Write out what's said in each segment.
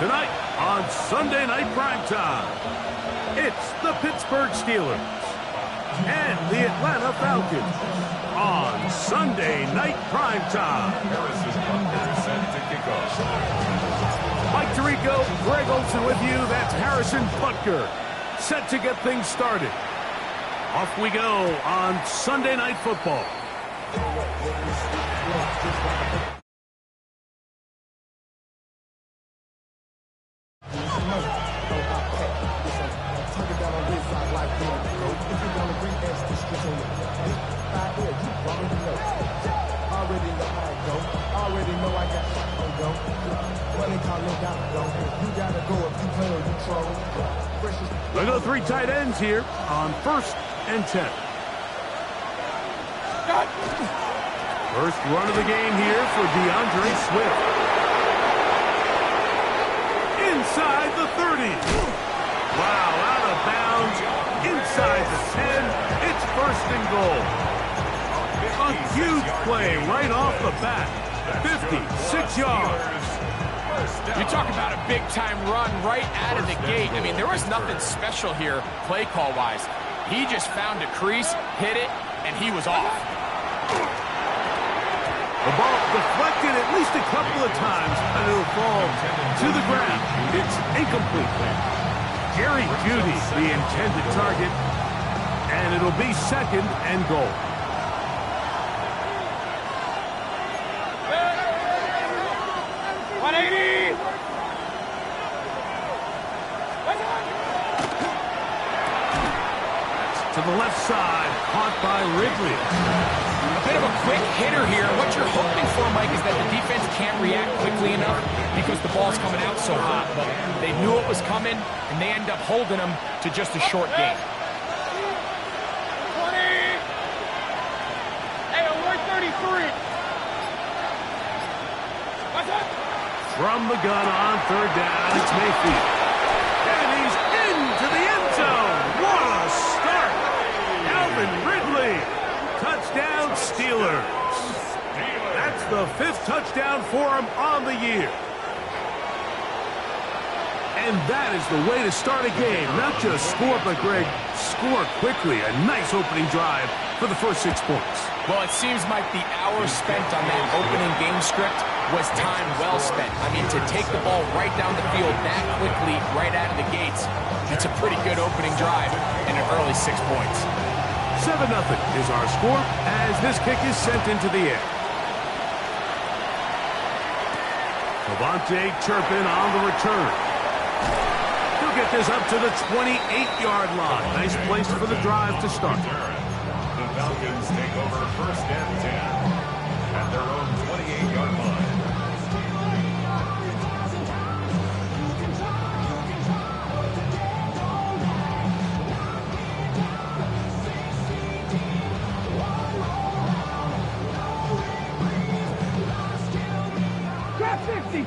Tonight on Sunday Night Primetime, it's the Pittsburgh Steelers and the Atlanta Falcons on Sunday Night Primetime. Mike Tirico, Greg Olson with you. That's Harrison Butker, set to get things started. Off we go on Sunday Night Football. We'll go three tight ends here on 1st and 10. First run of the game here for DeAndre Swift. Inside the 30. Wow, out of bounds. Inside the 10. It's 1st and goal. A huge play right off the bat. 56 yards. You talk about a big-time run right out of the gate. I mean, there was nothing special here play call-wise. He just found a crease, hit it, and he was off. The ball deflected at least a couple of times, and it'll fall to the ground. It's incomplete. Jerry Jeudy, the intended target, and it'll be 2nd and goal. To the left side, caught by Ridley. A bit of a quick hitter here. What you're hoping for, Mike, is that the defense can't react quickly enough because the ball's coming out so hot. But they knew it was coming, and they end up holding them to just a short game. 20. Hey, alert 33. What's up? From the gun on 3rd down, it's Mayfield. And he's into the end zone. What a start. Calvin Ridley. Touchdown, Steelers. That's the 5th touchdown for him on the year. And that is the way to start a game. Not just score, but, Greg, score quickly. A nice opening drive for the first 6 points. Well, it seems like the hours spent on that opening game script was time well spent. I mean, to take the ball right down the field that quickly, right out of the gates, it's a pretty good opening drive and an early 6 points. 7-0 is our score as this kick is sent into the air. Devontae Turpin on the return. He'll get this up to the 28-yard line. Nice place for the drive to start. The Falcons take over 1st and 10 at their own 28-yard line.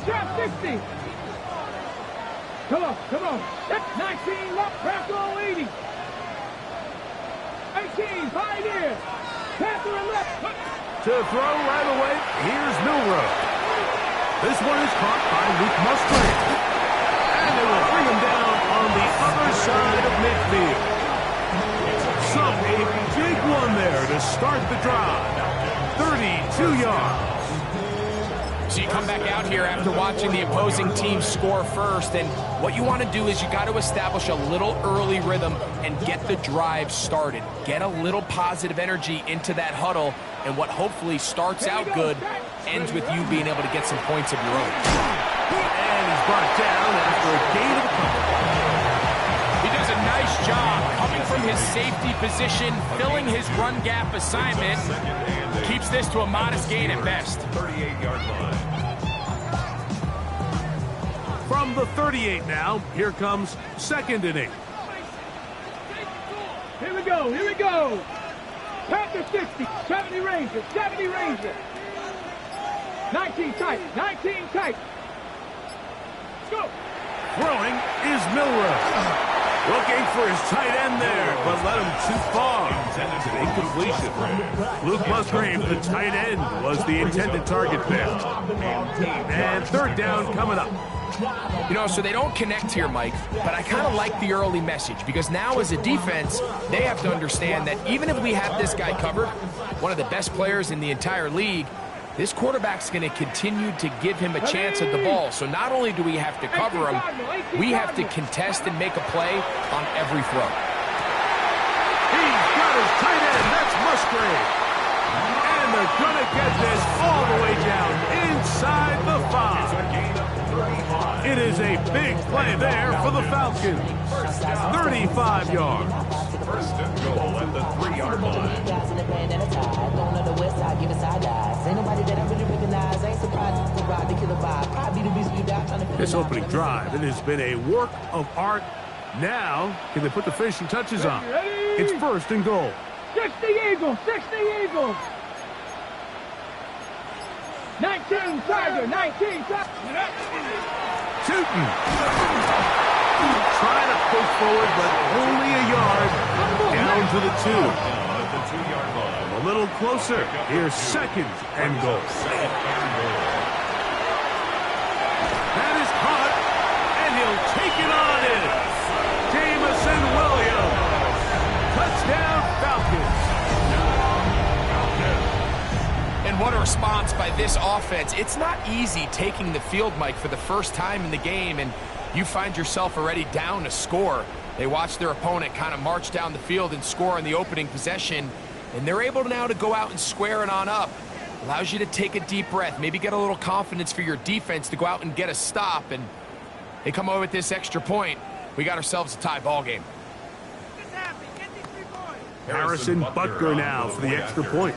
Drop 60. Come on. 19, left, Bronco 80. 18, Pioneer. Panther and left. To throw right away, here's Milroe. This one is caught by Luke Musgrave. And it will bring him down on the other side of midfield. So a big one there to start the drive. 32 yards. So you come back out here after watching the opposing team score first, and what you want to do is you got to establish a little early rhythm and get the drive started. Get a little positive energy into that huddle, and what hopefully starts out good ends with you being able to get some points of your own. And he's brought down after a gain of a couple. He does a nice job coming from his safety position, filling his run gap assignment. Keeps this to a modest gain at best. 38-yard line. From the 38 now, here comes 2nd and 8. Here we go. Panther 60, 70 Ranger. 19 tight. Go. Throwing is Milroe. Looking for his tight end there, but led him too far. It's an incompletion. Luke Musgrave, the tight end, was the intended target there. And 3rd down coming up. You know, so they don't connect here, Mike, but I kind of like the early message because now as a defense, they have to understand that even if we have this guy covered, one of the best players in the entire league, this quarterback's going to continue to give him a chance at the ball. So not only do we have to cover him, we have to contest and make a play on every throw. He's got his tight end. That's Musgrave. And they're going to get this all the way down inside the 5. It is a big play there for the Falcons. 35 yards. First and goal at the 3-yard line. This opening drive, it has been a work of art. Now, can they put the finishing touches on? It's first and goal. 60 Eagles, 60 Eagles. 19 Tiger, 19 Tiger. Shooting. Trying to push forward, but only a yard. Down to the 2. Now at the 2-yard line. A little closer. Here's second and goal. That is caught, and he'll take it on in. Jamison Williams. Touchdown, Falcons. And what a response by this offense. It's not easy taking the field, Mike, for the first time in the game, and you find yourself already down a score. They watch their opponent kind of march down the field and score in the opening possession, and they're able now to go out and square it on up. Allows you to take a deep breath, maybe get a little confidence for your defense to go out and get a stop, and they come over with this extra point. We got ourselves a tie ball game. Harrison Butker now for the extra point.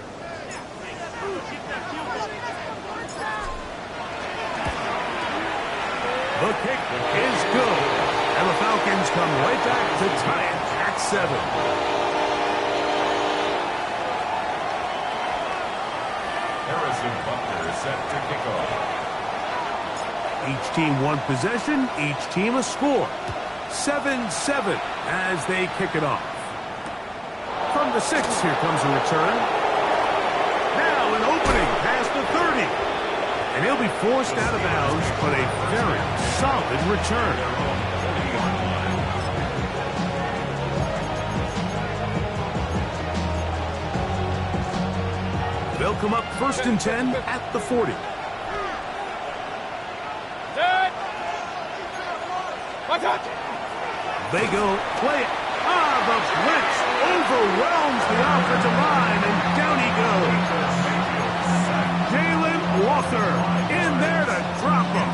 The kick is good. And the Falcons come right back to tie it at 7. Harrison Butker set to kick off. Each team one possession, each team a score. 7-7 as they kick it off. From the 6, here comes a return. Now an opening past the 30. And he'll be forced out of bounds, but a very solid return. They'll come up first and 10 at the 40. They go, play it. The blitz overwhelms the offensive line, and down he goes. Walker in there to drop him.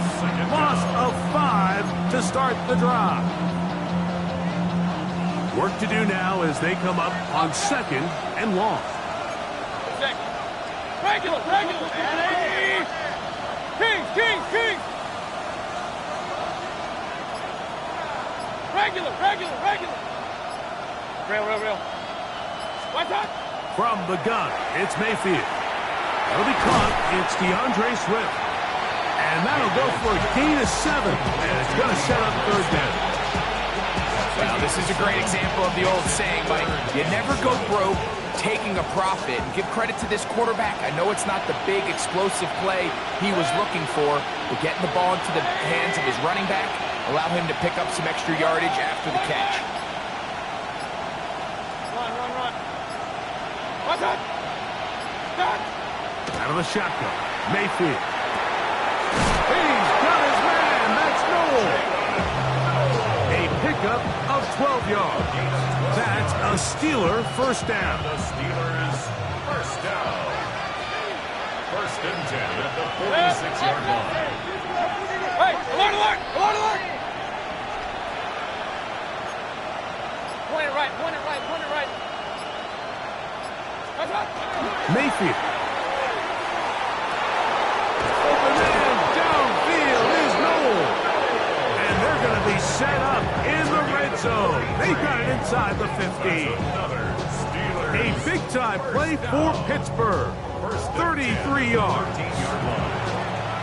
Loss of 5 to start the drive. Work to do now as they come up on second and long. Regular. King. Regular. Real. What's up? From the gun, it's Mayfield. That'll be caught. It's DeAndre Swift. And that'll go for a gain of 7. And it's going to set up third down. Well, this is a great example of the old saying, Mike. You never go broke taking a profit. And give credit to this quarterback. I know it's not the big, explosive play he was looking for, but getting the ball into the hands of his running back allow him to pick up some extra yardage after the catch. Run. What's up? Stop. Out of the shotgun, Mayfield. He's got his man. That's Noel. A pickup of 12 yards. That's a Steeler first down. The Steelers first down. First and 10 at the 46-yard line. Hey, alert! Point it right. Mayfield. Open man downfield is Noel. And they're going to be set up in the red zone. They got it inside the 50. A big-time play for Pittsburgh. 33 yards.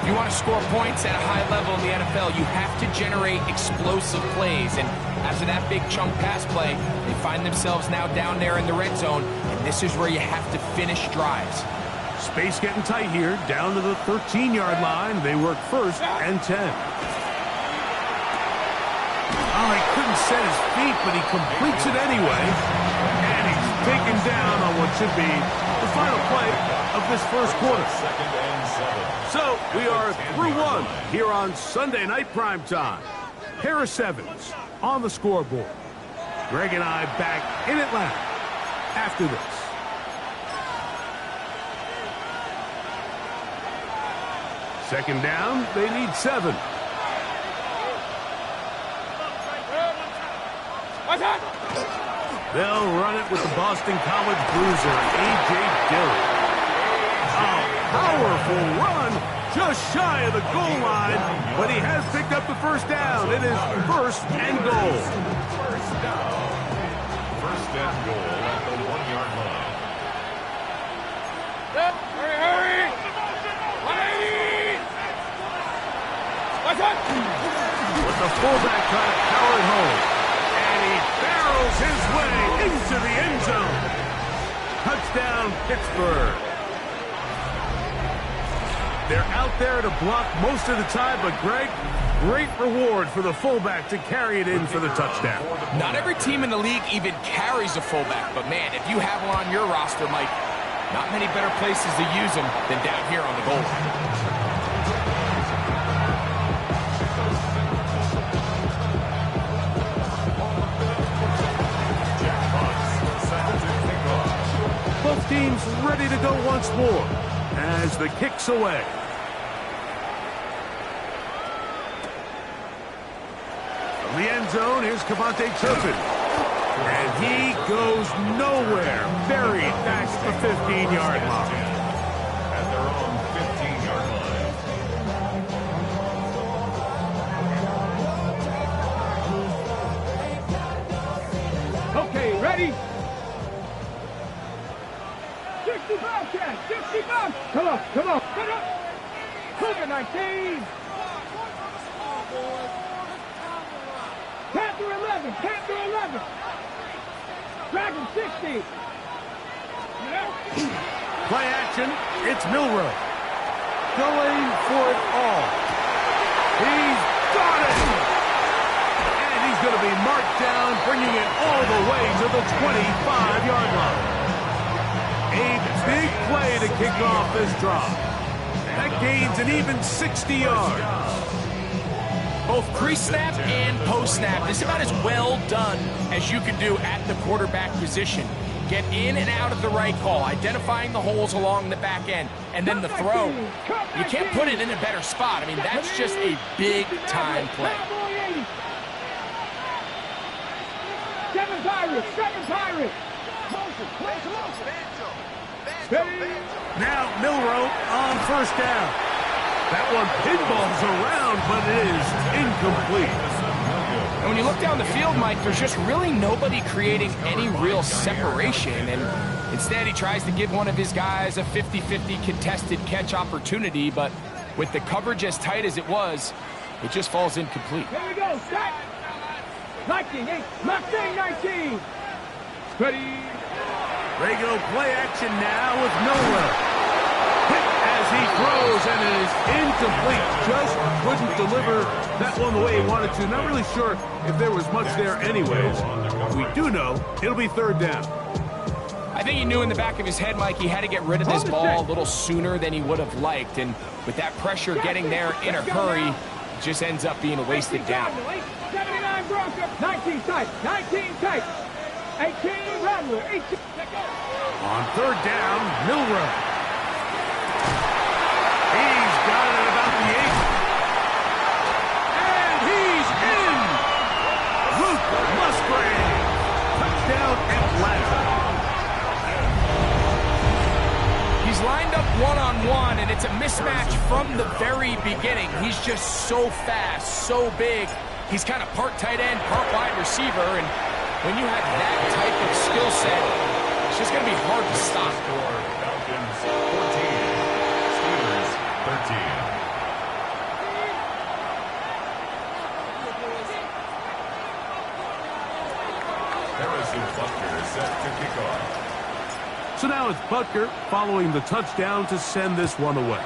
If you want to score points at a high level in the NFL, you have to generate explosive plays. And after that big chunk pass play, they find themselves now down there in the red zone. And this is where you have to finish drives. Space getting tight here. Down to the 13-yard line. They work first and 10. set his feet, but he completes it anyway. And he's taken down on what should be the final play of this first quarter. Second and 7. So we are through one here on Sunday Night Primetime. Harris Evans on the scoreboard. Greg and I back in Atlanta after this. Second down, they need 7. They'll run it with the Boston College bruiser, A.J. Dillon. A powerful run, just shy of the goal line, but he has picked up the first down. It is first and goal. First down. First and goal at the 1-yard line. Hurry! 180! With the fullback trying to power it home. And he barrels his way into the end zone. Touchdown, Pittsburgh. They're out there to block most of the time, but Greg, great reward for the fullback to carry it in for the touchdown. Not every team in the league even carries a fullback, but man, if you have one on your roster, Mike, not many better places to use them than down here on the goal line. Both teams ready to go once more as the kick's away. From the end zone, here's Cavante Turpin. And he goes nowhere. Buried back at the 15-yard line. At their own 15-yard line. Okay, ready? 65, Chad! 65! Come on, come on, come on! Cougar 19! Panther 11, Panther 11! Dragon 60! Play action, it's Milroe. Going for it all. He's got it! And he's going to be marked down, bringing it all the way to the 25-yard line. A big play to kick off this drive. That gains an even 60 yards. Both pre-snap and post-snap is about as well done as you can do at the quarterback position. Get in and out of the right call, identifying the holes along the back end, and then the throw. You can't put it in a better spot. I mean, that's just a big-time play. 7 Pirates, 7 Pirates! Now Milroe on first down. That one pinballs around, but it is incomplete. And when you look down the field, Mike, there's just really nobody creating any real separation. And instead, he tries to give one of his guys a 50-50 contested catch opportunity. But with the coverage as tight as it was, it just falls incomplete. Here we go, set! 19, 8, Mustang 19! Ready? Regular play action now with Milroe. Hit as he throws, and it is incomplete. Just couldn't deliver that one the way he wanted to. Not really sure if there was much there anyways. We do know it'll be third down. I think he knew in the back of his head, Mike, he had to get rid of this ball a little sooner than he would have liked. And with that pressure getting there in a hurry, it just ends up being a wasted down. 79 Broncos, 19 tight, 19 tight. 18 Rattler, 18. On third down, Milroe. He's got it at about the 8. And he's in! Luke Musgrave. Touchdown, Atlanta. He's lined up one-on-one, and it's a mismatch from the very beginning. He's just so fast, so big. He's kind of part tight end, part wide receiver, and when you have that type of skill set, it's just going to be hard to stop. Falcons 14, Steelers 13. Harrison Butker is set to kick off. So now it's Butker following the touchdown to send this one away.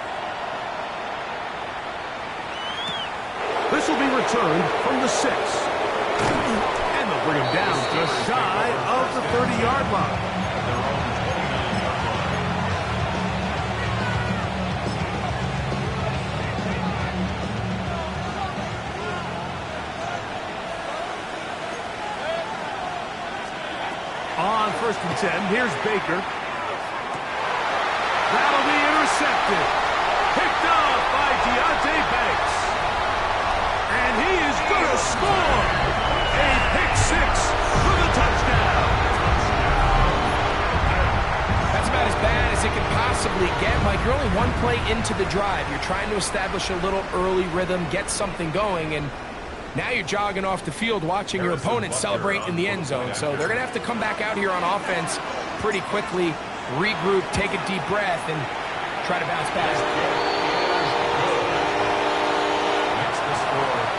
This will be returned from the 6. And they'll bring him down just shy of the 30-yard line. On 1st and 10, here's Baker. That'll be intercepted. Picked up by Deontay Banks. And he is going to score. A pick six for the touchdown. That's about as bad as it could possibly get, Mike. You're only one play into the drive. You're trying to establish a little early rhythm, get something going, and now you're jogging off the field watching your opponent celebrate in the end zone. So they're going to have to come back out here on offense pretty quickly, regroup, take a deep breath, and try to bounce back. Next to score is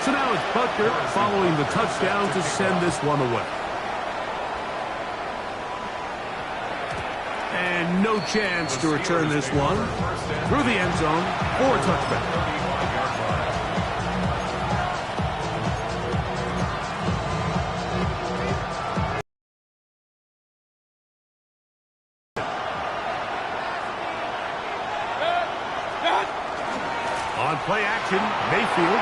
So now it's Butker following the touchdown to send this one away. And no chance to return this one through the end zone for a touchback. On play action, Mayfield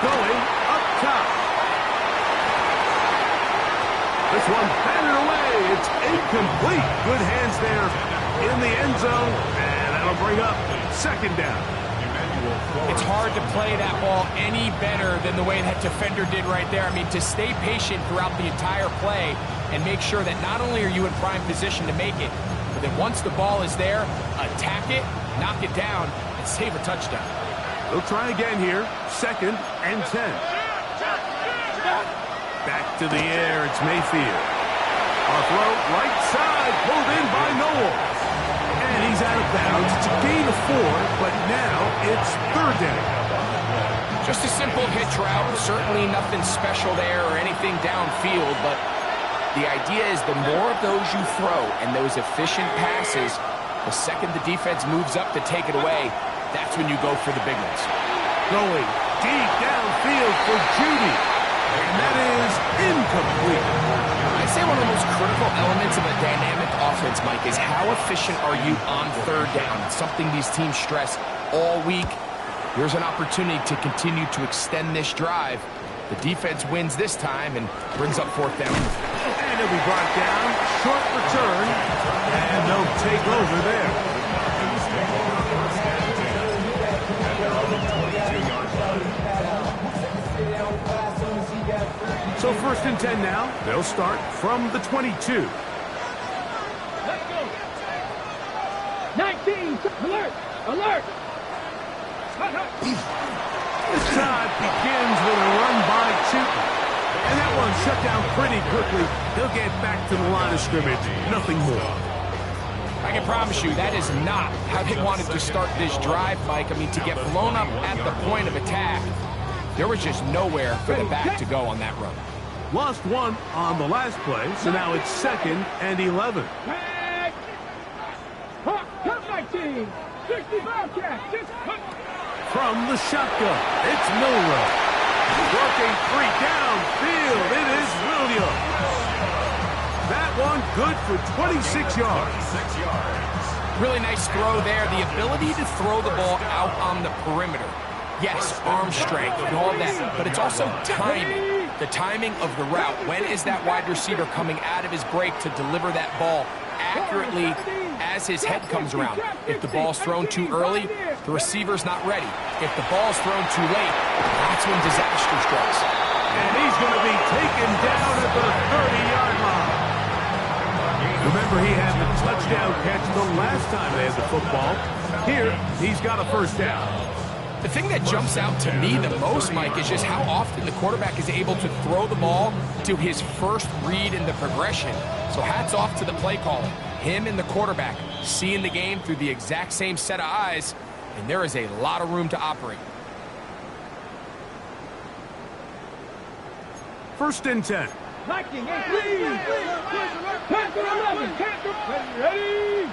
going up top. This one batted away. It's incomplete. Good hands there in the end zone, and that'll bring up 2nd down. It's hard to play that ball any better than the way that defender did right there. I mean, to stay patient throughout the entire play and make sure that not only are you in prime position to make it, but that once the ball is there, attack it, knock it down, and save a touchdown. They'll try again here. 2nd and 10. Back to the air. It's Mayfield. A throw right side, pulled in by Noel. And he's out of bounds. It's a gain of 4, but now it's 3rd down. Just a simple hitch route. Certainly nothing special there or anything downfield, but the idea is the more of those you throw and those efficient passes, the second the defense moves up to take it away, that's when you go for the big ones. Going deep downfield for Judy. And that is incomplete. I'd say one of the most critical elements of a dynamic offense, Mike, is how efficient are you on 3rd down? It's something these teams stress all week. Here's an opportunity to continue to extend this drive. The defense wins this time and brings up 4th down. And it'll be brought down. Short return. And they'll take over there. So 1st and 10 now. They'll start from the 22. Let's go. 19. Alert. Alert. This drive begins with a run by Chooton. And that one shut down pretty quickly. They'll get back to the line of scrimmage. Nothing more. I can promise you that is not how they wanted to start this drive, Mike. I mean, to get blown up at the point of attack, there was just nowhere for the back to go on that run. Lost one on the last play, so now it's 2nd and 11. Come 19. 65 catch. From the shotgun, it's Milrow. Working 3 downfield. It is Williams. That one good for 26 yards. Really nice throw there. The ability to throw the ball out on the perimeter. Yes, arm strength and all that, but it's also timing. The timing of the route. When is that wide receiver coming out of his break to deliver that ball accurately as his head comes around? If the ball's thrown too early, the receiver's not ready. If the ball's thrown too late, that's when disaster strikes. And he's going to be taken down at the 30-yard line. Remember, he had the touchdown catch the last time they had the football. Here, he's got a 1st down. The thing that jumps out to me the most, Mike, is just how often the quarterback is able to throw the ball to his first read in the progression. So hats off to the play caller. Him and the quarterback seeing the game through the exact same set of eyes, and there is a lot of room to operate. 1st and 10. Viking, please. Ready.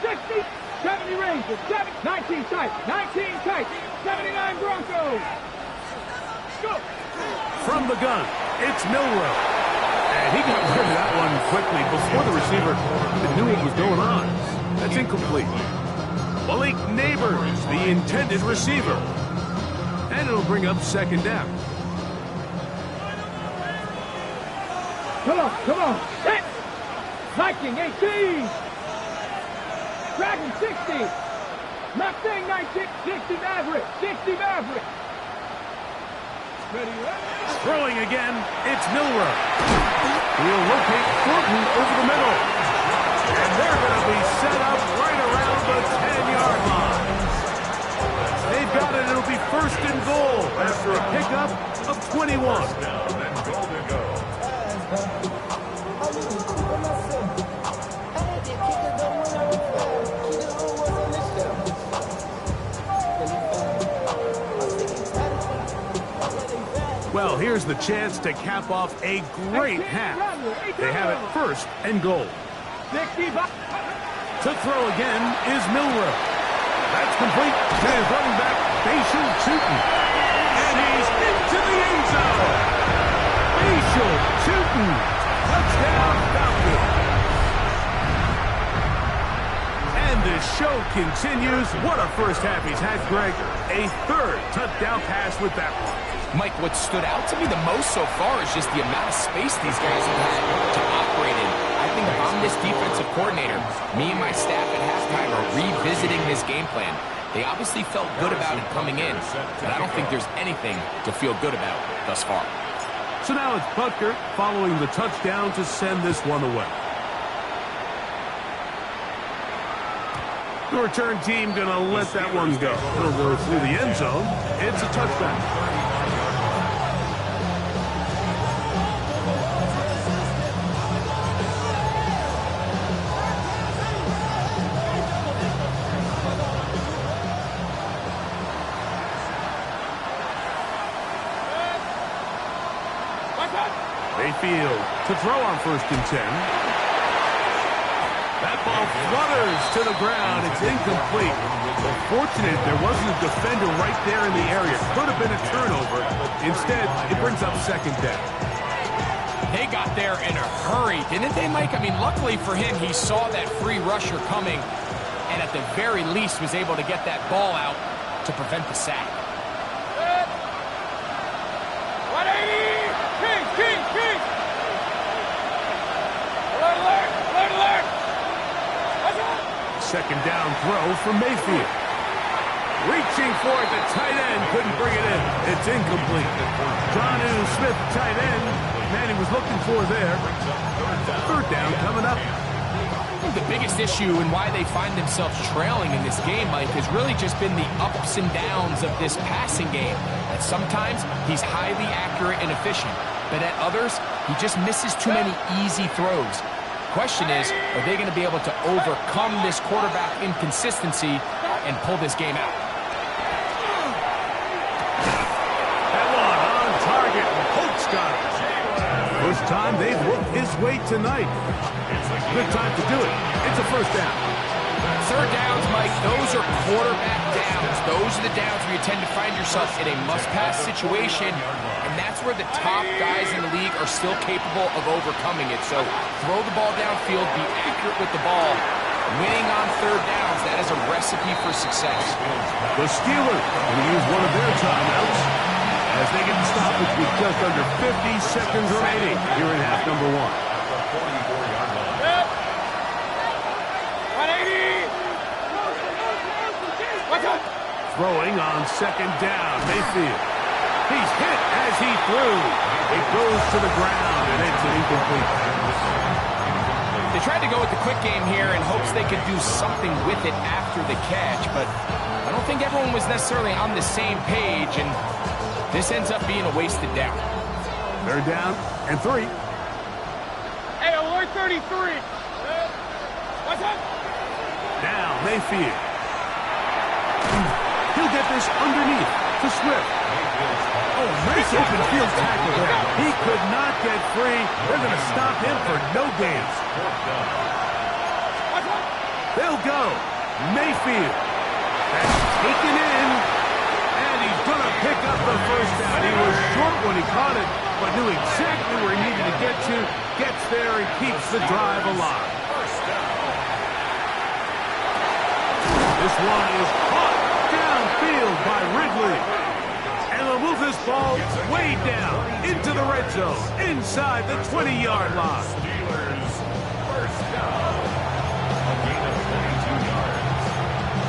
60, 70 Rangers, 19 tight, 19 tight, 79 Broncos. Go. From the gun, it's Milrow. And he got rid of that one quickly before the receiver knew what was going on. That's incomplete. Malik Neighbors, the intended receiver. And it'll bring up second down. Come on, hit! Viking 18! Dragon 60! Mustang 19, 60 Maverick, 60 Maverick! Ready, Throwing again, it's Milrow. He'll locate Thornton over the middle. And they're going to be set up right around the 10-yard line. They've got it. It'll be first and goal after a pickup of 21. Down and goal to go. Well, here's the chance to cap off a great half. They have it first and goal. 65. To throw again is Milrow. That's complete to his running back, Facial Tootin. And he's into the end zone. Facial Tootin. Touchdown, Falcons. And the show continues. What a first half he's had, Greg. A third touchdown pass with that one. Mike, what stood out to me the most so far is just the amount of space these guys have had to operate in. I think if I'm this defensive coordinator, me and my staff at halftime are revisiting this game plan. They obviously felt good about it coming in, but I don't think there's anything to feel good about thus far. So now it's Butker following the touchdown to send this one away. The return team going to let that one go. It'll go through the end zone. It's a touchback. Mayfield to throw on first and 10. That ball flutters to the ground. It's incomplete. Fortunate there wasn't a defender right there in the area. Could have been a turnover. Instead, it brings up second down. They got there in a hurry, didn't they, Mike? I mean, luckily for him, he saw that free rusher coming and at the very least was able to get that ball out to prevent the sack. Second down throw from Mayfield. Reaching for it, the tight end couldn't bring it in. It's incomplete. Jonnu Smith, tight end. Man, he was looking for there. Third down coming up. The biggest issue and why they find themselves trailing in this game, Mike, has really just been the ups and downs of this passing game. That sometimes he's highly accurate and efficient, but at others, he just misses too many easy throws. Question is, are they going to be able to overcome this quarterback inconsistency and pull this game out? That one on target. Holtz got it. First time they've worked his way tonight. Good time to do it. It's a first down. Third downs, Mike, those are quarterback downs. Those are the downs where you tend to find yourself in a must-pass situation, and that's where the top guys in the league are still capable of overcoming it. So throw the ball downfield, be accurate with the ball. Winning on third downs, that is a recipe for success. The Steelers going to use one of their timeouts as they get the stoppage with just under 50 seconds remaining here in half number one. Throwing on second down, Mayfield. He's hit as he threw. It goes to the ground, and it's an incomplete. They tried to go with the quick game here in hopes they could do something with it after the catch, but I don't think everyone was necessarily on the same page, and this ends up being a wasted down. Third down and 3. Hey, alert 33. What's up? Now Mayfield. He'll get this underneath to Swift. Oh, nice open field tackle there. He could not get free. They're going to stop him for no gains. They'll go. Mayfield. That's taken in. And he's going to pick up the first down. He was short when he caught it, but knew exactly where he needed to get to. Gets there and keeps the drive alive. This one is caught downfield by Ridley. And they'll move this ball way down into the red zone, inside the 20-yard line. Steelers first down. A gain of 22 yards.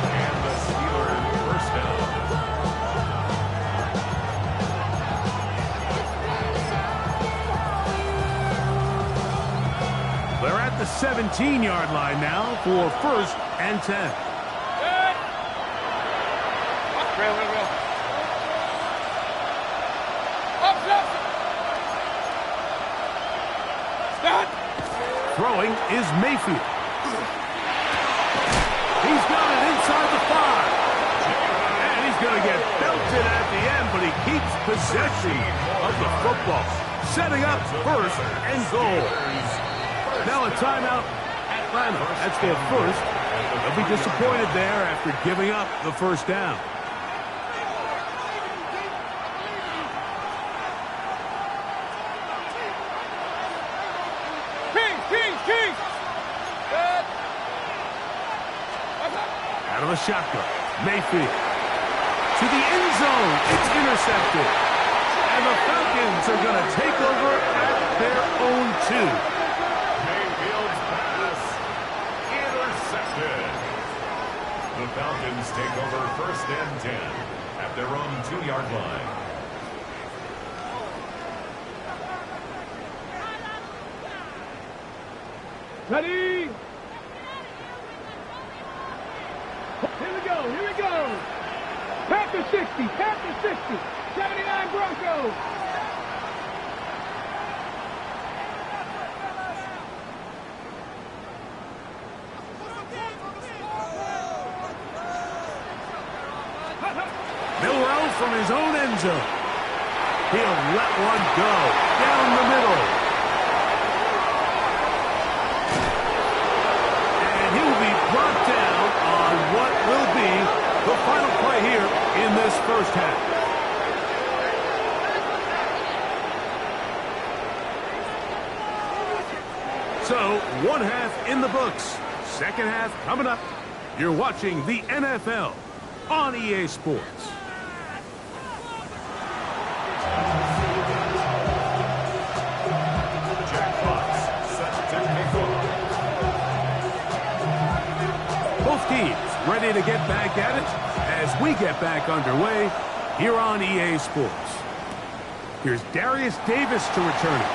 And the Steelers first down. They're at the 17-yard line now for 1st and 10. Throwing is Mayfield. He's got it inside the 5. And he's going to get belted at the end, but he keeps possession of the football. Setting up 1st and goal. Now a timeout, Atlanta. That's their first. They'll be disappointed there after giving up the first down. Out of the shotgun, Mayfield. To the end zone, it's intercepted. And the Falcons are going to take over at their own 2. Mayfield's pass intercepted. The Falcons take over 1st and 10 at their own 2-yard line. Ready? Here we go, here we go. Panther 60, Panther 60, 79 Broncos. Milrow from his own end zone. He'll let one go down the middle. And he'll be brought down on what will be the final play here in this first half. So, 1 half in the books. 2nd half coming up. You're watching the NFL on EA Sports. Both teams ready to get back at it as we get back underway here on EA Sports. Here's Darius Davis to return it.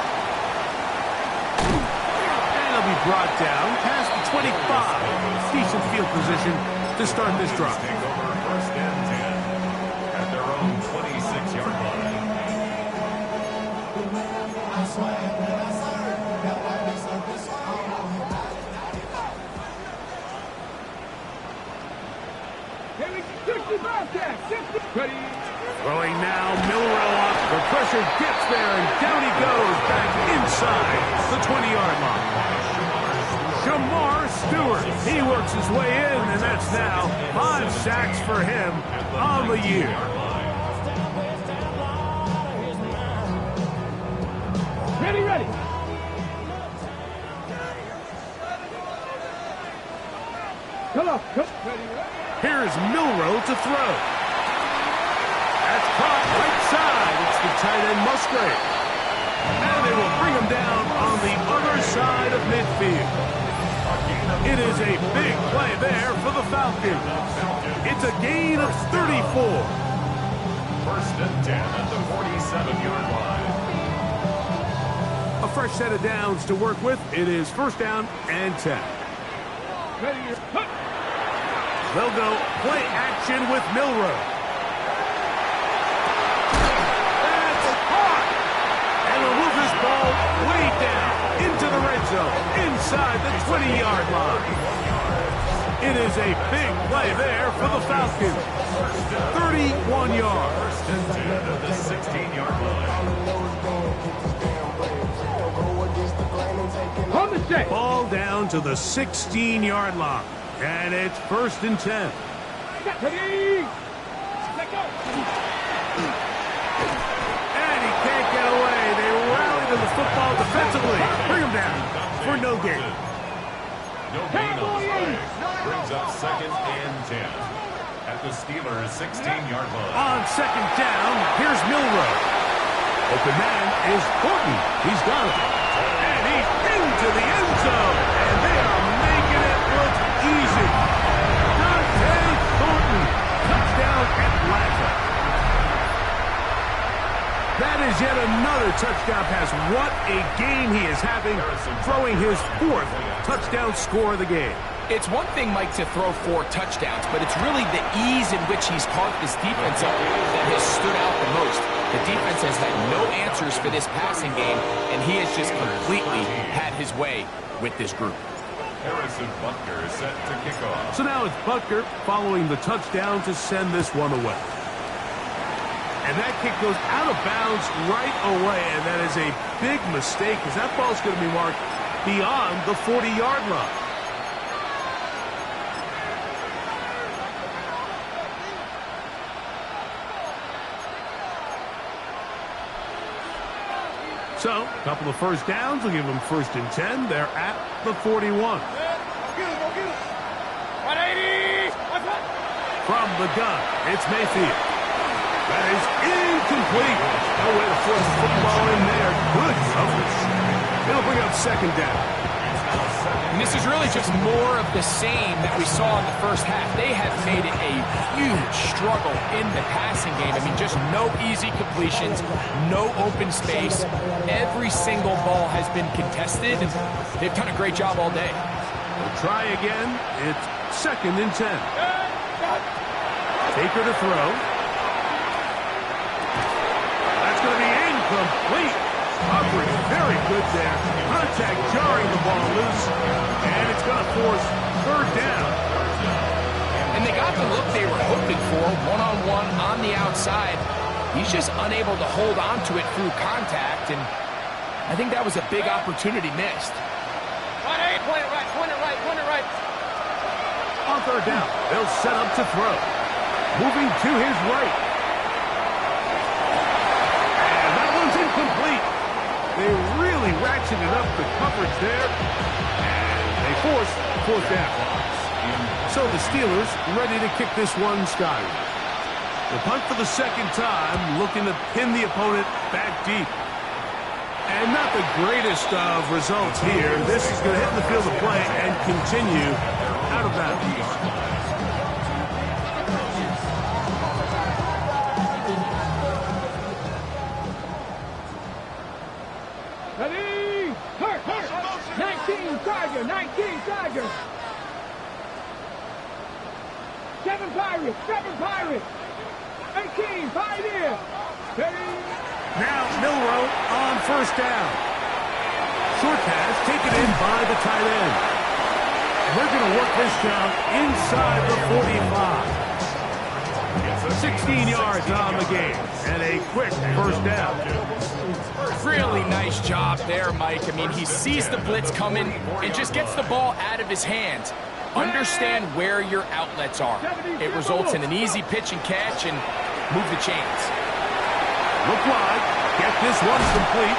And he'll be brought down past the 25. Decent field position to start this drive. Take over 1st and 10 at their own 26-yard line. Throwing now, Milrow up. The pressure gets there, and down he goes back inside the 20-yard line. Jamar Stewart, he works his way in, and that's now 5 sacks for him on the year. Ready, ready. Come on, come. Ready, ready. Here's Milrow to throw. That's caught right side. It's the tight end Musgrave. And they will bring him down on the other side of midfield. It is a big play there for the Falcons. It's a gain of 34. 1st and 10 at the 47-yard line. A fresh set of downs to work with. It is 1st down and 10. Ready, They'll go play action with Milrow. That's caught! And they'll move this ball way down into the red zone, inside the 20-yard line. It is a big play there for the Falcons. 31 yards. 1st and 10 at the 16-yard line. on the set. Ball down to the 16-yard line. And it's 1st and 10. Ready? Let go. And he can't get away. They rally to the football defensively. Bring him down for no gain. No gain on the play. Brings up 2nd and 10 at the Steelers' 16-yard line. On 2nd down, here's Milroe. Open man is Horton. He's got it. And he's into the end zone. And they are making it look easy. Dante Thornton. Touchdown Atlanta. That is yet another touchdown pass. What a game he is having, throwing his 4th touchdown score of the game. It's one thing, Mike, to throw 4 touchdowns, but it's really the ease in which he's carved this defense up that has stood out the most. The defense has had no answers for this passing game, and he has just completely had his way with this group. Harrison Butker set to kick off. So now it's Butker following the touchdown to send this one away. And that kick goes out of bounds right away, and that is a big mistake because that ball is going to be marked beyond the 40-yard line. So, a couple of first downs will give them 1st and 10. They're at the 41. Go get him. 180. From the gun, it's Mayfield. That is incomplete. No way to force the football in there. Good coverage. It'll bring up 2nd down. And this is really just more of the same that we saw in the first half. They have made it a huge struggle in the passing game. I mean, just no easy completions, no open space. Every single ball has been contested, and they've done a great job all day. We'll try again. It's 2nd and 10. Baker to throw. That's going to be incomplete. Coverage very good there. Contact jarring the ball loose. And it's going to force 3rd down. And they got the look they were hoping for, one-on-one on the outside. He's just unable to hold on to it through contact, and I think that was a big opportunity missed. Point it right. On 3rd down, they'll set up to throw. Moving to his right. And that one's incomplete. They really ratcheted up the coverage there. And they force 4th down. So the Steelers ready to kick this one skyward. The punt for the 2nd time, looking to pin the opponent back deep. And not the greatest of results here. This is going to hit the field of play and continue out of bounds. Ready? Hurt. 19 Tiger. 7 Pirates. 18 Pioneer. Ready? Now Milroe on 1st down. Short pass taken in by the tight end. We're going to work this down inside the 45. 16 yards on the game and a quick 1st down. Really nice job there, Mike. I mean, he sees the blitz coming and just gets the ball out of his hands. Understand where your outlets are. It results in an easy pitch and catch and move the chains. Look wide. Get this one complete.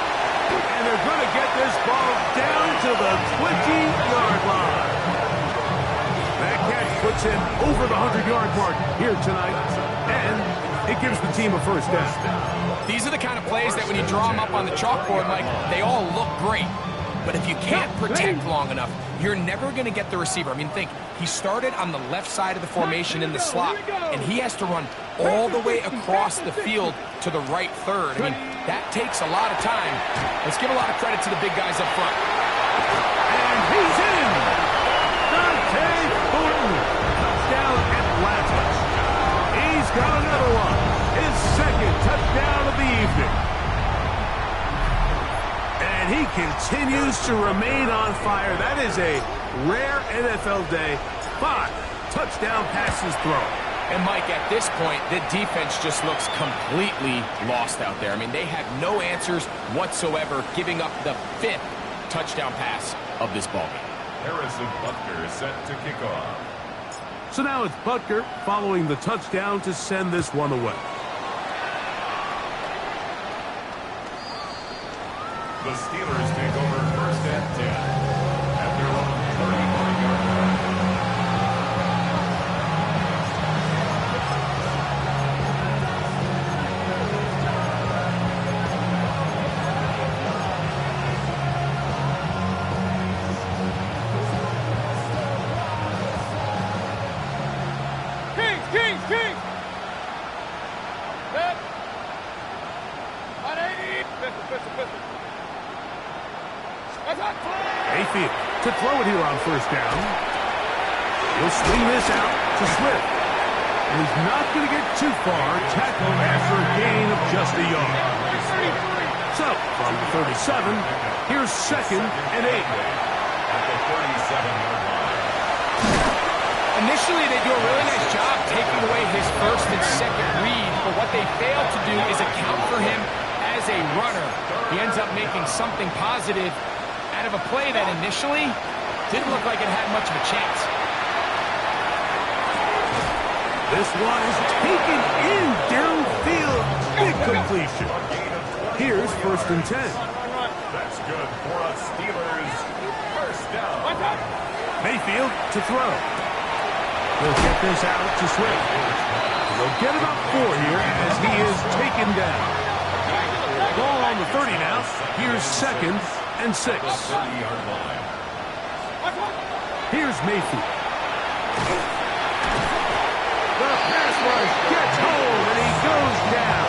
And they're going to get this ball down to the 20-yard line. That catch puts him over the 100-yard mark here tonight. And it gives the team a 1st down. These are the kind of plays that when you draw them up on the chalkboard, Mike, they all look great. But if you can't protect long enough, you're never going to get the receiver. I mean, think, he started on the left side of the formation in the slot, and he has to run all the way across the field to the right third. I mean, that takes a lot of time. Let's give a lot of credit to the big guys up front. And he's in! Dante Thornton, touchdown Atlanta. He's got another one. His 2nd touchdown of the evening. And he continues to remain on fire. That is a rare NFL day. 5 touchdown passes thrown. And, Mike, at this point, the defense just looks completely lost out there. I mean, they have no answers whatsoever, giving up the 5th touchdown pass of this ballgame. Harrison Butker set to kick off. So now it's Butker following the touchdown to send this one away. The Steelers take over first and 10 at their own 31-yard line. Kings! Set. 180. Pistol. Mayfield to throw it here on first down. He'll swing this out to Swift. And he's not going to get too far. Tackle after a gain of just a yard. So, from the 37, here's 2nd and 8. At the 37-yard line. Initially, they do a really nice job taking away his first and second read, but what they fail to do is account for him as a runner. He ends up making something positive out of a play that initially didn't look like it had much of a chance. This one is taken in downfield. Big completion. Here's 1st and 10. That's good for a Steelers first down. Mayfield to throw. He'll get this out to Swift. He'll get about 4 here as he is taken down. Ball on the 30 now. Here's 2nd and 6. 30-yard line. Here's Mayfield. The pass rush gets home and he goes down.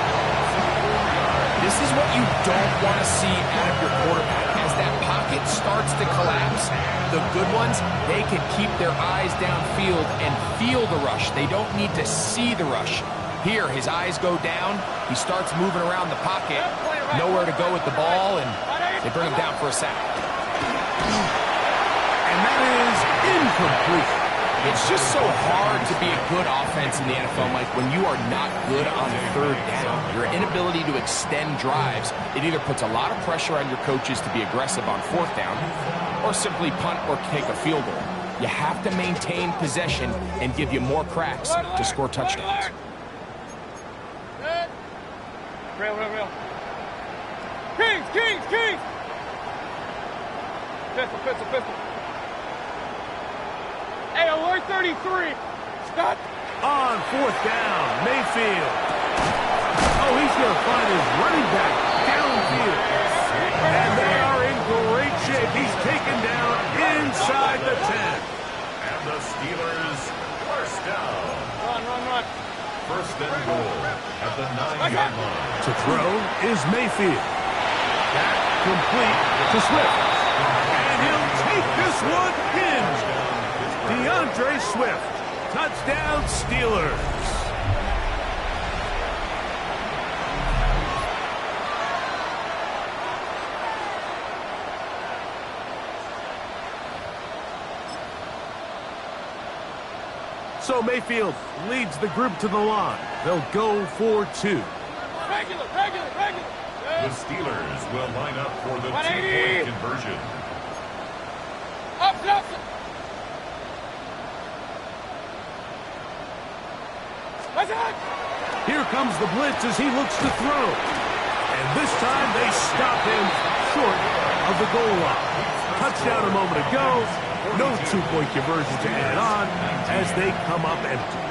This is what you don't want to see out of your quarterback. As that pocket starts to collapse, the good ones, they can keep their eyes downfield and feel the rush. They don't need to see the rush. Here, his eyes go down. He starts moving around the pocket. Nowhere to go with the ball, and they bring him down for a sack. And that is incomplete. It's just so hard to be a good offense in the NFL, Mike, when you are not good on 3rd down. Your inability to extend drives, it either puts a lot of pressure on your coaches to be aggressive on 4th down or simply punt or kick a field goal. You have to maintain possession and give you more cracks to score touchdowns. Rail. Kings! Pistol. Hey, alert 33. Stop. On 4th down, Mayfield. Oh, he's going to find his running back downfield. And they are in great shape. He's taken down inside the 10. And the Steelers first down. Run. First and goal at the 9-yard line. To throw is Mayfield. That complete to Swift. And he'll take this one in. DeAndre Swift. Touchdown, Steelers. So Mayfield leads the group to the line. They'll go for 2. Regular. The Steelers will line up for the 2-point conversion. Up. Here comes the blitz as he looks to throw. And this time they stop him short of the goal line. Touchdown a moment ago. No 2-point conversion to add on as they come up empty.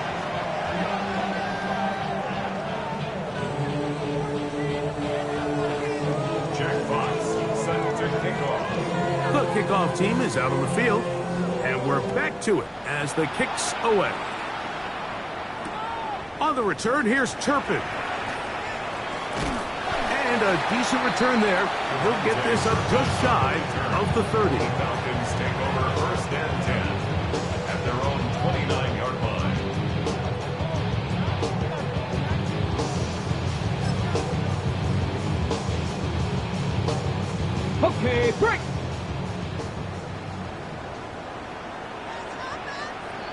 Jack Fox set to kick off. The kickoff team is out on the field. And we're back to it as the kick's away. On the return, here's Turpin. And a decent return there. He'll get this up just shy of the 30. The Falcons take over first and 10 at their own 29-yard line. Okay, break.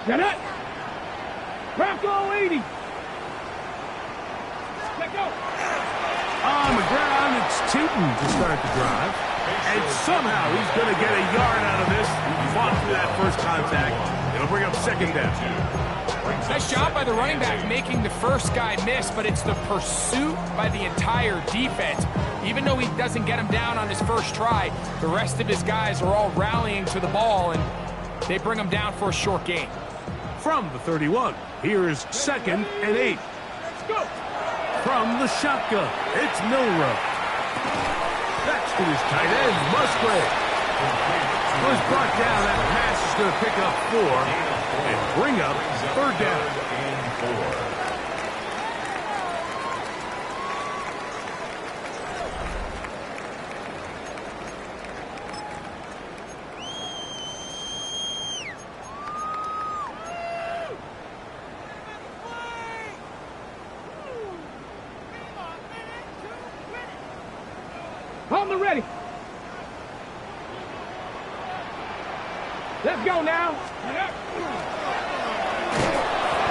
Get it. Bronco 80. Let go. On the ground, it's Tootin to start the drive. And somehow he's going to get a yard out of this. He fought through that first contact. It'll bring up 2nd down. Nice job by the running back making the first guy miss, but it's the pursuit by the entire defense. Even though he doesn't get him down on his first try, the rest of his guys are all rallying to the ball, and they bring him down for a short gain. From the 31, here's 2nd and 8. Let's go. From the shotgun, it's Milrow. That's to his tight end, Musgrave. Was brought down. That pass is going to pick up 4 and bring up 3rd down. On the ready. Let's go now.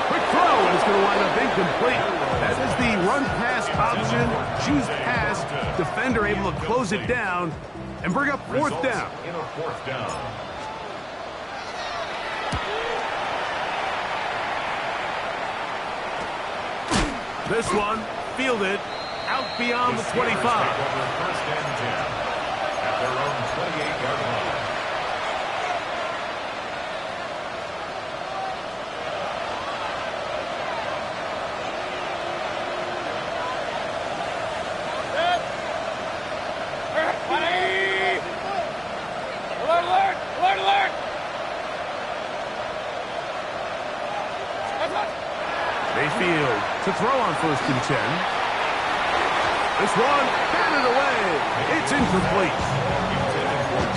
Quick throw, and it's going to wind up incomplete. That is the run-pass option. Choose pass. Defender able to close it down and bring up 4th down. In a 4th down. This one, fielded, out beyond the 25. First and 10 at their own 28-yard line. Mayfield to throw on 1st and 10. This one, batted away. It's incomplete.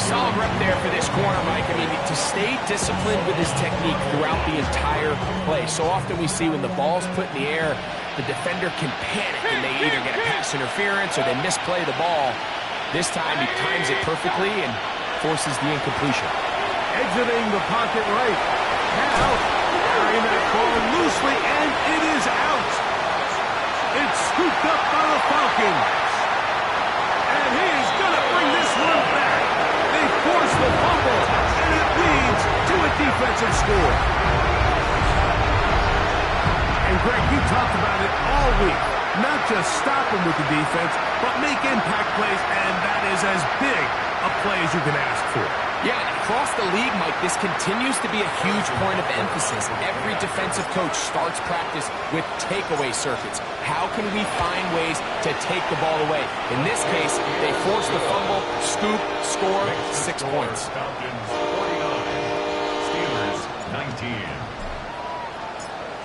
Solid rep there for this corner, Mike. I mean, to stay disciplined with his technique throughout the entire play. So often we see when the ball's put in the air, the defender can panic and they either get a pass interference or they misplay the ball. This time he times it perfectly and forces the incompletion. Exiting the pocket right. Now, carrying that ball loosely, and it is out. It's scooped up by the Falcons. And he is going to bring this one back. They force the fumble, and it leads to a defensive score. And Greg, you talked about it all week. Not just stop him with the defense, but make impact plays, and that is as big a play as you can ask for. Yeah, and across the league, Mike, this continues to be a huge point of emphasis. Every defensive coach starts practice with takeaway circuits. How can we find ways to take the ball away? In this case, they force the fumble, scoop, score, 6 points. Falcons 49, Steelers 19.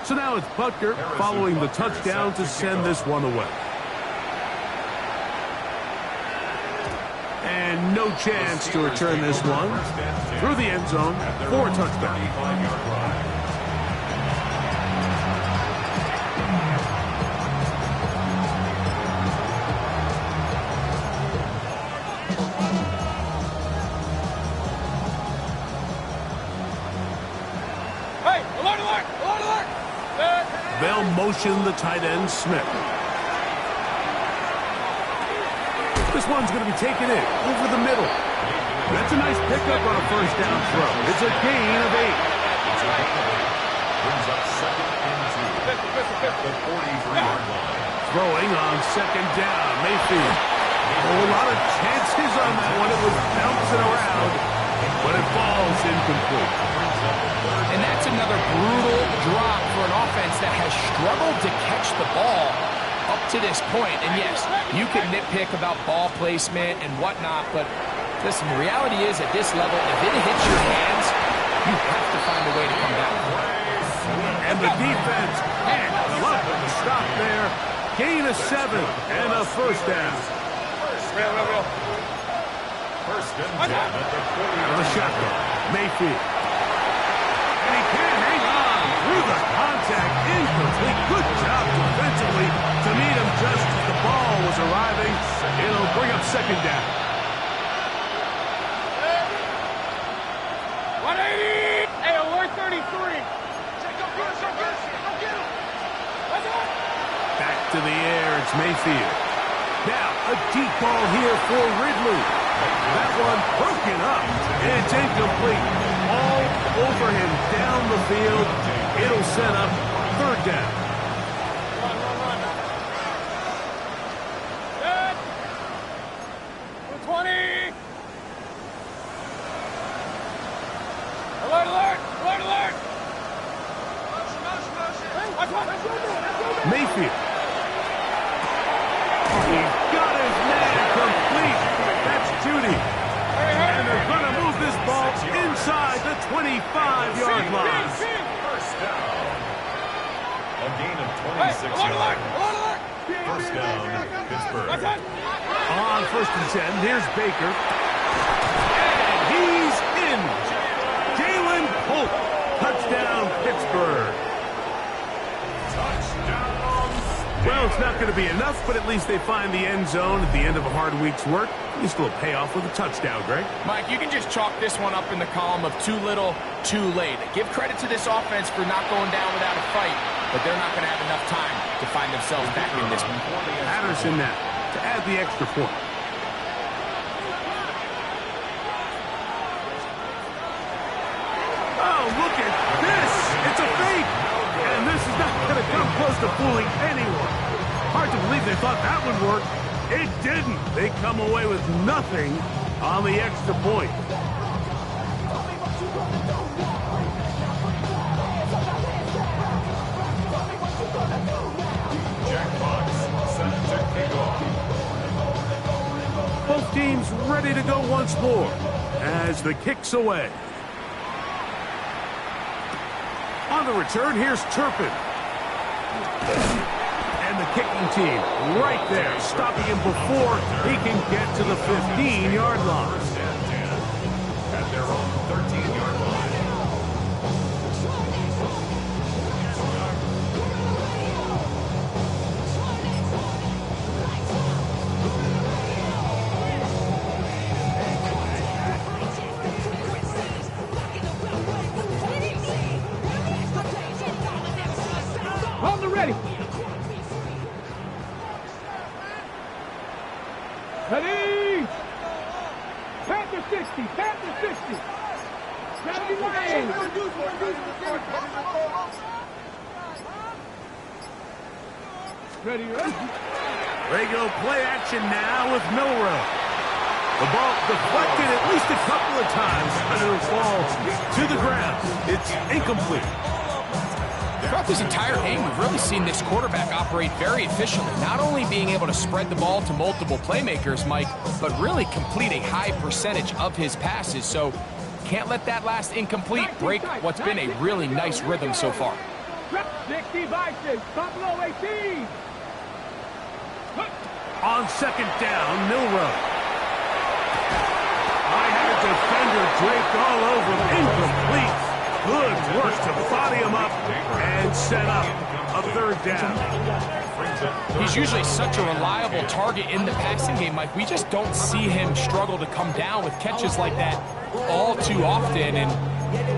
So now it's Butker following the touchdown to send this one away. And no chance to return this one through the end zone for a touchdown. Hey, alert, alert, alert, alert. They'll motion the tight end, Smith. This one's going to be taken in over the middle. That's a nice pickup on a 1st down throw. It's a gain of 8. Brings up 2nd and 2 at the 43-yard line. Throwing on 2nd down, Mayfield. A lot of chances on that one. It was bouncing around, but it falls incomplete. And that's another brutal drop for an offense that has struggled to catch the ball up to this point. And yes, you can nitpick about ball placement and whatnot, but listen, the reality is at this level, if it hits your hands, you have to find a way to come down. And the defense can't love the stop there. Gain of 7 and a 1st down. First and 10 at the 40. Out of the shotgun, Mayfield. And he can't hang on through the contact. Incomplete. Good job defensively to meet him just as the ball was arriving. It'll bring up 2nd down. 180. Hey, alert 33. Back to the air, it's Mayfield. Now, a deep ball here for Ridley. That one broken up. It's incomplete. All over him down the field. It'll set up third down. Set. 20. Alert, alert, alert, alert. Mayfield. He's got his man complete. That's Judy. And they're going to move this ball inside the 25-yard line. First down. A gain of 26 yards. First down, Pittsburgh. On first and 10, here's Baker. And he's in. Jalen Holt. Touchdown, Pittsburgh. Touchdown. Well, it's not going to be enough, but at least they find the end zone at the end of a hard week's work. At least a little payoff with a touchdown, Greg. Mike, you can just chalk this one up in the column of too little, too late. Give credit to this offense for not going down without a fight, but they're not going to have enough time to find themselves back in this one. Patterson now to add the extra point. Oh, look at this. It's a fake. And this is not going to come close to fooling anyone. Hard to believe they thought that would work. It didn't. They come away with nothing on the extra point. Jackbox set to kick off. Both teams ready to go once more as the kick's away. On the return, here's Turpin. And the kicking team right there, stopping him before he can get to the 15-yard line. First and 10 at their own 13-yard line. On the ready. Ready. Panther 60. Panther 60. 79. Ready, ready. They go play action now with Milrow. The ball deflected at least a couple of times, and it'll fall to the ground. It's incomplete. Throughout this entire game, we've really seen this quarterback operate very efficiently, not only being able to spread the ball to multiple playmakers, Mike, but really complete a high percentage of his passes. So can't let that last incomplete break what's been a really nice rhythm so far. 60 Vikings, Buffalo 18. On second down, Milrow. I had a defender draped all over him. Incomplete. Good work to body him up and set up a third down. He's usually such a reliable target in the passing game, Mike. We just don't see him struggle to come down with catches like that all too often. And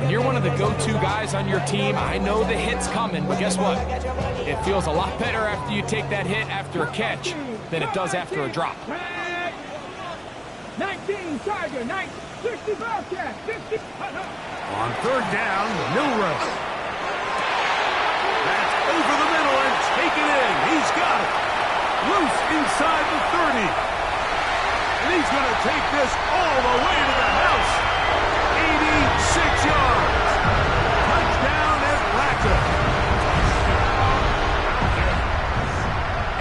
when you're one of the go-to guys on your team, I know the hit's coming, but guess what? It feels a lot better after you take that hit after a catch than it does after a drop. 19 Tiger, 60 Bobcat, 50. On third down, Milrow. That's over the middle and taken in. He's got it. Loose inside the 30. And he's going to take this all the way to the house. 86 yards. Touchdown, Atlanta.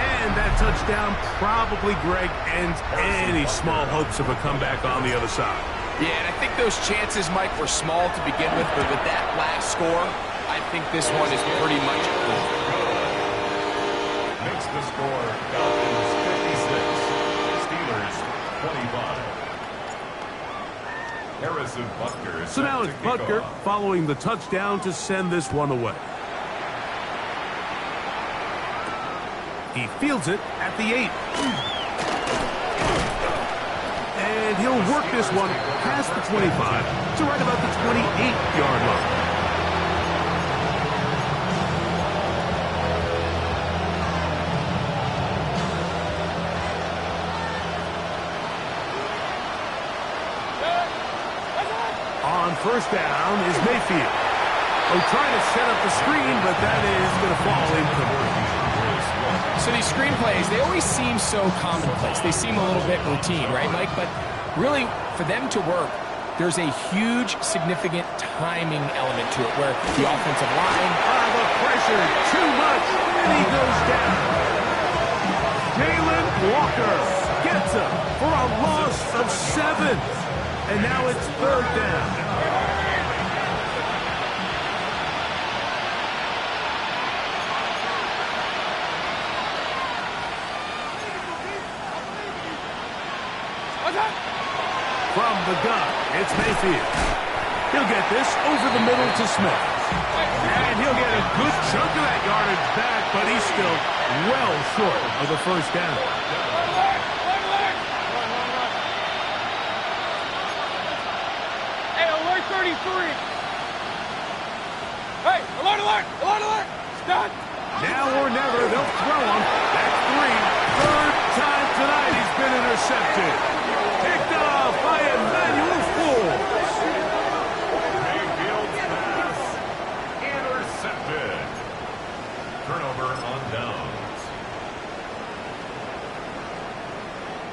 And that touchdown probably, Greg, ends any small hopes of a comeback on the other side. Yeah, and I think those chances, Mike, were small to begin with, but with that last score, I think this one is pretty much over. Makes the score Falcons 56, Steelers 25. Harrison Butker. So now it's Butker following the touchdown to send this one away. He fields it at the 8. And he'll work this one past the 25 to right about the 28-yard line. On first down is Mayfield. Oh, trying to set up the screen, but that is going to fall incomplete. So these screen plays, they always seem so commonplace. They seem a little bit routine, right, Mike? But really, for them to work, there's a huge, significant timing element to it where the offensive line... The pressure, too much, and he goes down. Jalen Walker gets him for a loss of 7. And now it's 3rd down. From the gun, it's Mayfield. He'll get this over the middle to Smith. And he'll get a good chunk of that yardage back, but he's still well short of the 1st down. Hey, alert 33. Hey, alert, alert, alert, alert. Stop. Now or never, they'll throw him. That's 3. 3rd time tonight he's been intercepted. Picked off by Emmanuel Forbes. Mayfield's pass intercepted. Turnover on downs.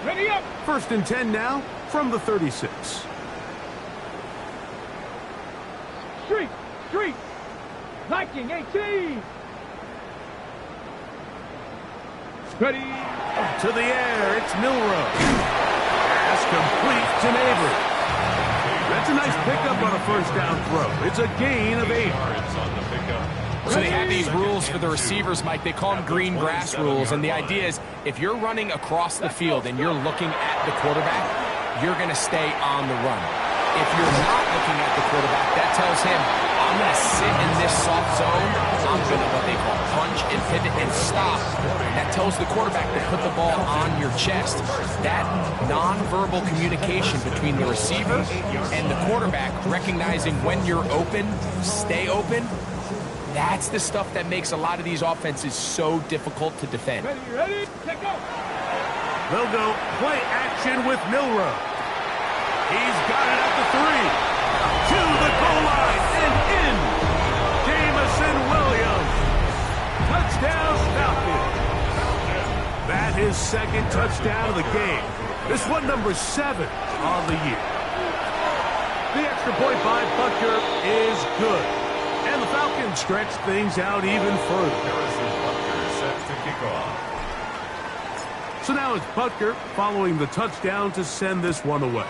Ready up. 1st and 10 now from the 36. Street, street. Viking 18. Ready. To the air, it's Milrow. Pass complete to Neighbor. That's a nice pickup on a 1st down throw. It's a gain of 8. Yards on the pickup. So they have these rules for the receivers, Mike. They call them green grass rules. And the idea is if you're running across the field and you're looking at the quarterback, you're going to stay on the run. If you're not looking at the quarterback, that tells him, I'm going to sit in this soft zone. I'm going to what they call punch and pivot and stop. And that tells the quarterback to put the ball on your chest. That nonverbal communication between the receiver and the quarterback, recognizing when you're open, stay open, that's the stuff that makes a lot of these offenses so difficult to defend. Ready, ready, take go. They'll go play action with Milrow. He's got it at the 3. To the goal line and in. Jamison Williams. Touchdown Falcons. That is 2nd touchdown of the game. This one number 7 on the year. The extra point by Butker is good. And the Falcons stretch things out even further. Harrison Butker set to kick off. So now it's Butker following the touchdown to send this one away.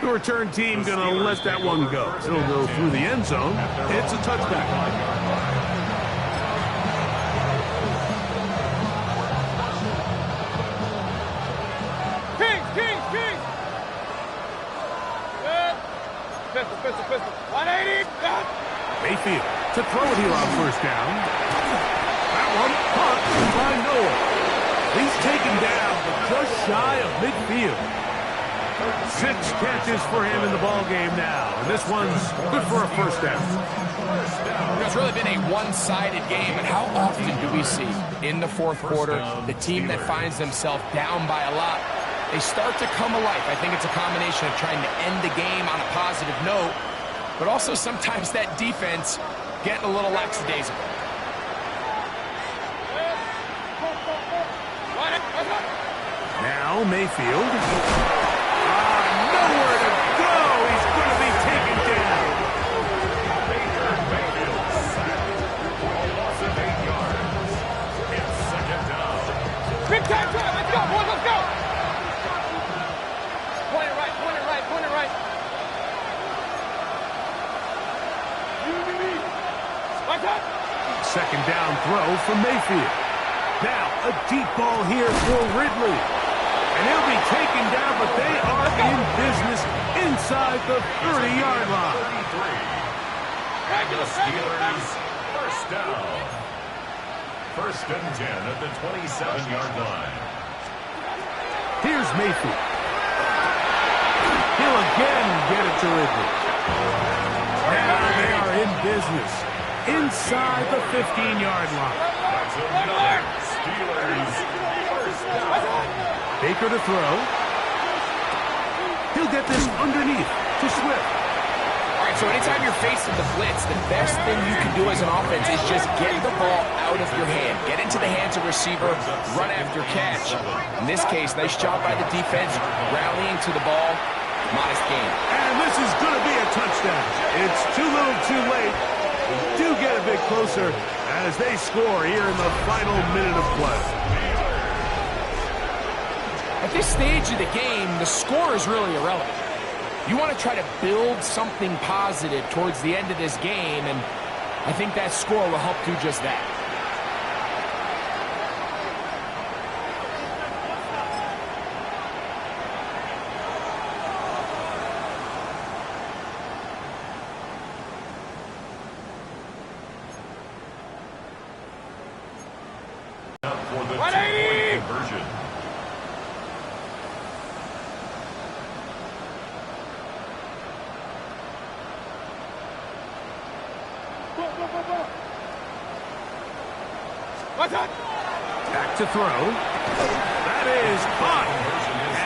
The return team going to let that one go. It'll go through the end zone. It's a touchback. Kings, Kings, Kings. Good. Pistol, pistol, pistol. 180. Got. Mayfield to throw it here on 1st down. That one caught by Noah. He's taken down, but just shy of midfield. 6 catches for him in the ball game now. And this one's good for a 1st down. It's really been a one-sided game, and how often do we see in the 4th quarter the team that finds themselves down by a lot, they start to come alive. I think it's a combination of trying to end the game on a positive note, but also sometimes that defense getting a little lackadaisical. Now Mayfield. Nowhere to go. He's going to be taken down. Mayfield sacked. A loss of 8 yards. It's 2nd down. Big time drive. Let's go, boys. Let's go. Point it right, point it right, point it right. 2nd down throw from Mayfield. Now a deep ball here for Ridley. And he'll be taken down, but they are in business inside the 30-yard line. The Steelers, 1st down. 1st and 10 at the 27-yard line. Here's Mayfield. He'll again get it to Ridley. Now they are in business inside the 15-yard line. That's another Steelers 1st down. Baker to throw. He'll get this underneath to Swift. All right, so anytime you're facing the blitz, the best thing you can do as an offense is just get the ball out of your hand. Get into the hands of receiver, run after catch. In this case, nice job by the defense, rallying to the ball. Modest gain. And this is going to be a touchdown. It's too little too late. They do get a bit closer as they score here in the final minute of play. At this stage of the game, the score is really irrelevant. You want to try to build something positive towards the end of this game, and I think that score will help do just that. For the two-point conversion. Back to throw. That is caught.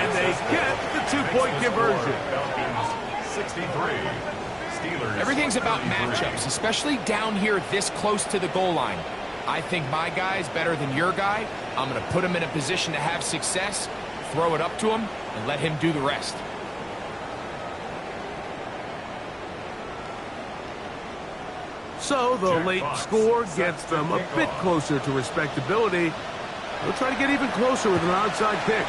And they get the two-point conversion. Falcons 63. Steelers. Everything's about matchups, especially down here this close to the goal line. I think my guy's better than your guy. I'm going to put him in a position to have success, throw it up to him, and let him do the rest. So the late score gets them a bit closer to respectability. They'll try to get even closer with an onside kick.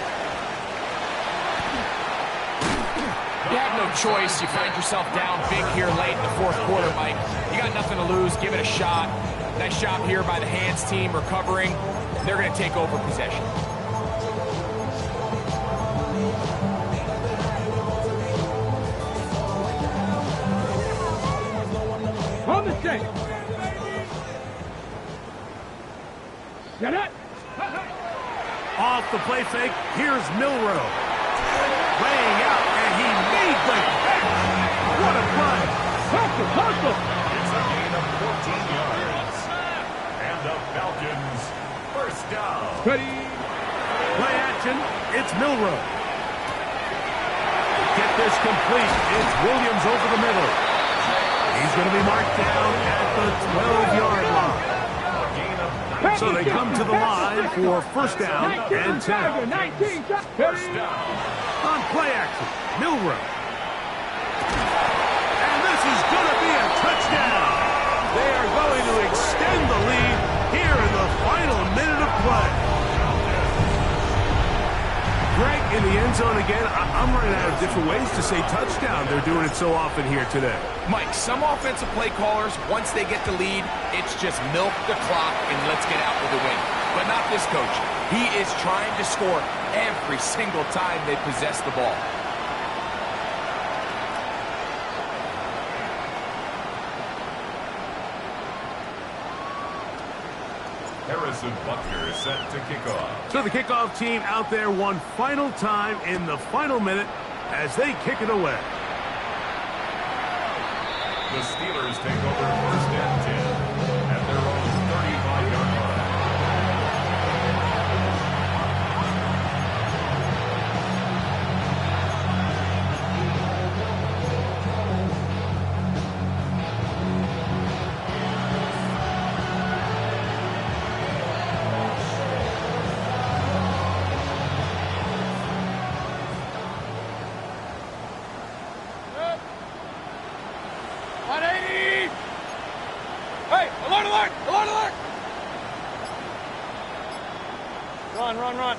You have no choice. You find yourself down big here late in the fourth quarter, Mike. You got nothing to lose. Give it a shot. Nice job here by the hands team recovering. They're going to take over possession. On the stick. Get it. Off the play fake, here's Milrow. Laying out, and he made the catch. What a play. Hustle. It's a gain of 14 yards. And the Falcons first down. Ready. Play action, it's Milrow. Get this complete, it's Williams over the middle. He's going to be marked down at the 12-yard line. A gain of So they come to the line for first down and 10. 19. first down. On play action, Milrow. And this is going to be a touchdown. They are going to extend the lead here in the final minute of play. Greg in the end zone again. I'm running out of different ways to say touchdown. They're doing it so often here today. Mike, some offensive play callers, once they get the lead, it's just milk the clock and let's get out with a win. But not this coach. He is trying to score every single time they possess the ball. Harrison Buckner set to kick off. So the kickoff team out there one final time in the final minute as they kick it away. The Steelers take over first and 10 at their own 35-yard line. Run.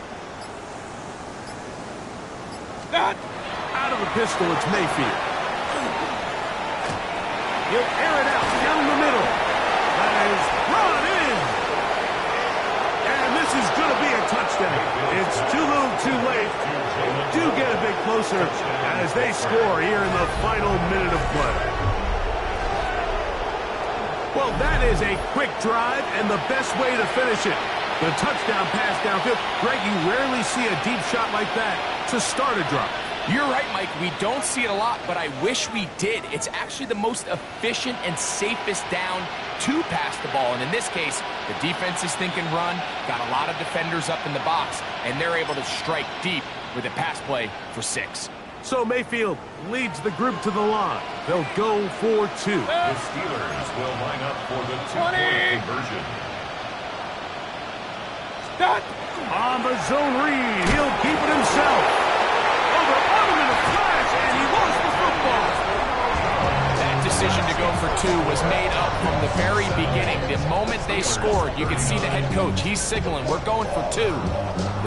Out of the pistol, it's Mayfield. He'll air it out down the middle. That is run in. And this is going to be a touchdown. It's too little too late. They do get a bit closer as they score here in the final minute of play. Well, that is a quick drive and the best way to finish it. The touchdown pass downfield. Greg, you rarely see a deep shot like that to start a drive. You're right, Mike. We don't see it a lot, but I wish we did. It's actually the most efficient and safest down to pass the ball. And in this case, the defense is thinking run, got a lot of defenders up in the box, and they're able to strike deep with a pass play for 6. So Mayfield leads the group to the line. They'll go for 2. The Steelers will line up for the 2-point conversion. Stop. On the zone read, he'll keep it himself. Over in a flash, and he lost the football. That decision to go for 2 was made up from the very beginning. The moment they scored, you could see the head coach. He's signaling, we're going for 2.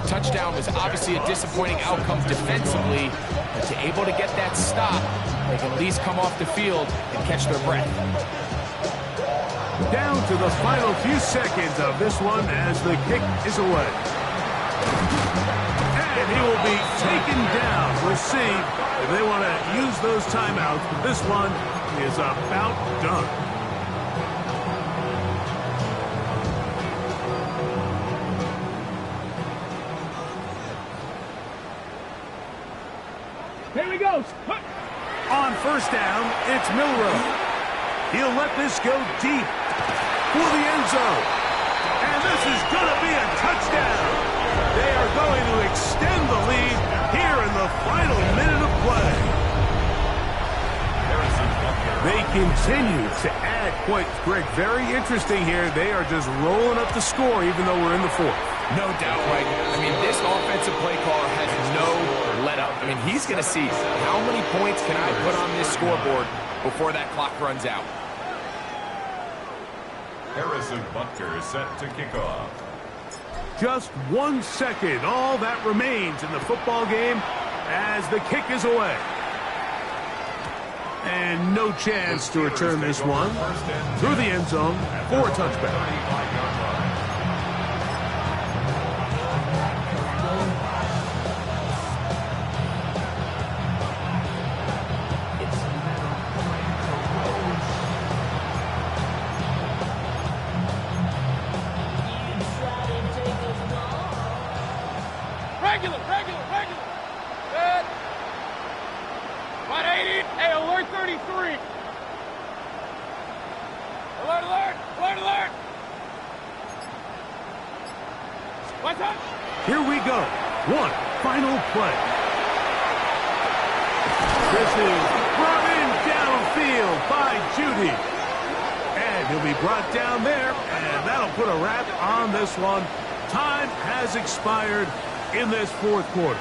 The touchdown was obviously a disappointing outcome defensively, but to able to get that stop, they can at least come off the field and catch their breath. Down to the final few seconds of this one as the kick is away. And he will be taken down. We'll see if they want to use those timeouts, but this one is about done. Here we go. On first down, it's Milroe. He'll let this go deep for the end zone. And this is going to be a touchdown. They are going to extend the lead here in the final minute of play. They continue to add points. Greg, very interesting here. They are just rolling up the score even though we're in the 4th. No doubt, right? I mean, this offensive play caller has no let up. I mean, he's going to see how many points can I put on this scoreboard before that clock runs out. Harrison Butker is set to kick off. Just 1 second, all that remains in the football game as the kick is away. And no chance to return this one through the end zone for a touchback. Regular. Good. 180. Hey, alert 33. Alert. What's up? Here we go. One final play. This is brought in downfield by Judy. And he'll be brought down there, and that'll put a wrap on this one. Time has expired in this 4th quarter.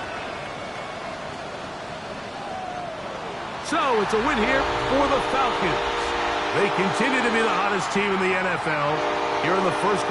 So it's a win here for the Falcons. They continue to be the hottest team in the NFL here in the first